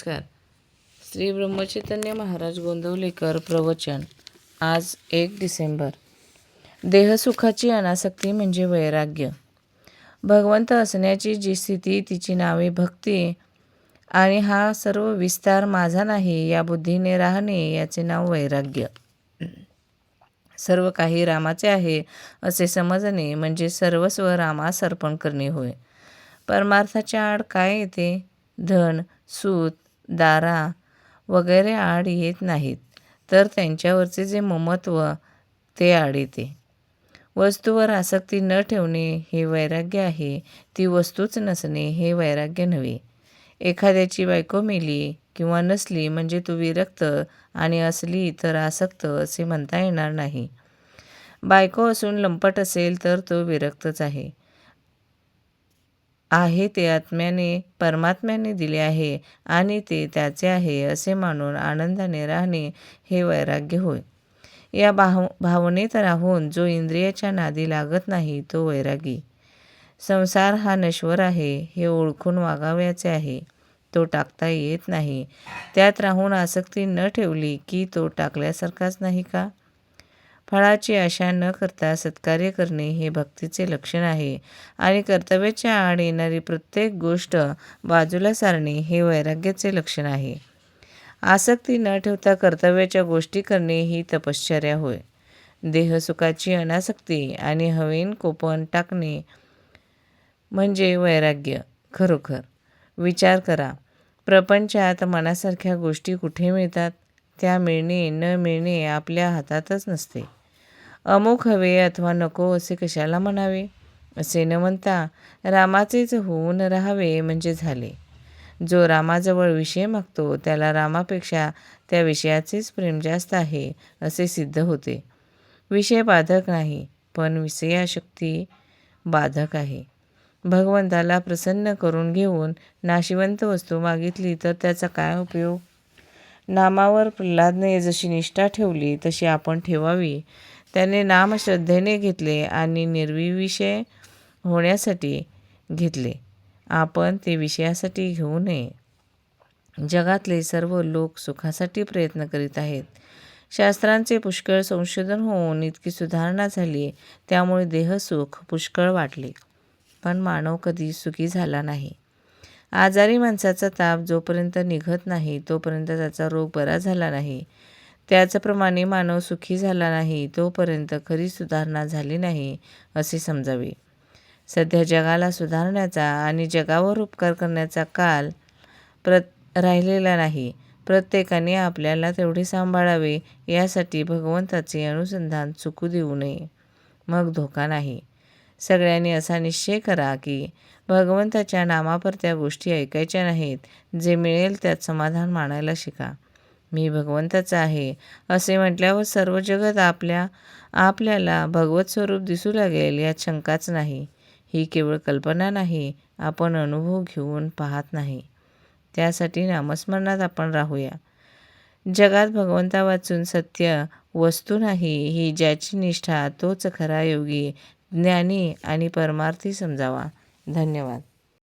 नमस्कार. श्री ब्रह्मचैतन्य महाराज गोंदवलेकर प्रवचन. आज 1 डिसेंबर. देहसुखाची अनासक्ती म्हणजे वैराग्य. भगवंत असण्याची जी स्थिती, तिची नावे भक्ती आणि हा सर्व विस्तार माझा नाही या बुद्धीने राहणे, याचे नाव वैराग्य. सर्व काही रामाचे आहे असे समजणे म्हणजे सर्वस्व रामास अर्पण करणे होय. परमार्थाच्या आड काय येते? धन, सूत, दारा वगैरे आड येत नाहीत, तर त्यांच्यावरचे जे ममत्व ते आड येते. वस्तूवर आसक्ती न ठेवणे हे वैराग्य आहे. ती वस्तूच नसणे हे वैराग्य नव्हे. एखाद्याची बायको मेली किंवा नसली म्हणजे तो विरक्त, आणि असली तर आसक्त असे म्हणता येणार नाही. बायको असून लंपट असेल तर तो विरक्तच आहे. ते आत्म्याने परमात्म्याने दिले आहे आणि ते त्याचे आहे असे मानून आनंदाने राहणे हे वैराग्य होय. या भावनेत राहून जो इंद्रियाच्या नादी लागत नाही तो वैरागी. संसार हा नश्वर आहे हे ओळखून वागावयाचे आहे. तो टाकता येत नाही. त्यात राहून आसक्ती न ठेवली की तो टाकल्यासारखाच नाही का? फळाची आशा न करता सत्कार्य करणे हे भक्तीचे लक्षण आहे, आणि कर्तव्याच्या आड येणारी प्रत्येक गोष्ट बाजूला सारणे हे वैराग्याचे लक्षण आहे. आसक्ती न ठेवता कर्तव्याच्या गोष्टी करणे ही तपश्चर्या होय. देहसुखाची अनासक्ती आणि हवेन कोपण टाकणे म्हणजे वैराग्य. खरोखर विचार करा, प्रपंचात मनासारख्या गोष्टी कुठे मिळतात? त्या मिळणे न मिळणे आपल्या हातातच नसते. अमुक हवे अथवा नको असे कशाला म्हणावे? असे न म्हणता रामाचेच होऊन राहावे म्हणजे झाले. जो रामाजवळ विषय मागतो त्याला रामापेक्षा त्या विषयाचेच प्रेम जास्त आहे असे सिद्ध होते. विषय बाधक नाही, पण विषयाशक्ती बाधक आहे. भगवंताला प्रसन्न करून घेऊन नाशिवंत वस्तू मागितली तर त्याचा काय उपयोग? नामावर प्रल्हादने जशी निष्ठा ठेवली तशी आपण ठेवावी. त्याने नाम श्रद्धेने घेतले आणि निर्विषय होण्यासाठी घेतले. आपण ते विषयासाठी घेऊ नये. जगातले सर्व लोक सुखासाठी प्रयत्न करीत आहेत. शास्त्रांचे पुष्कळ संशोधन होऊन इतकी सुधारणा झाली, त्यामुळे देहसुख पुष्कळ वाटले, पण मानव कधी सुखी झाला नाही. आजारी माणसाचा ताप जोपर्यंत निघत नाही तोपर्यंत त्याचा रोग बरा झाला नाही. त्याचप्रमाणे मानव सुखी झाला नाही तोपर्यंत खरी सुधारणा झाली नाही असे समजावे. सध्या जगाला सुधारण्याचा आणि जगावर उपकार करण्याचा काल राहिलेला नाही. प्रत्येकाने आपल्याला तेवढे सांभाळावे. यासाठी भगवंताचे अनुसंधान चुकू देऊ नये, मग धोका नाही. सगळ्यांनी असा निश्चय करा की भगवंताच्या नामापुरत्या गोष्टी ऐकायच्या नाहीत. जे मिळेल त्यात समाधान मानायला शिका. मी भगवंताचा आहे असे म्हटल्यावर सर्व जगत आपल्याला भगवत स्वरूप दिसू लागेल यात शंकाच नाही. ही केवळ कल्पना नाही, आपण अनुभव घेऊन पाहत नाही. त्यासाठी नामस्मरणात आपण राहूया. जगात भगवंता वाचून सत्य वस्तू नाही ही ज्याची निष्ठा तोच खरा योगी, ज्ञानी आणि परमार्थी समजावा. धन्यवाद.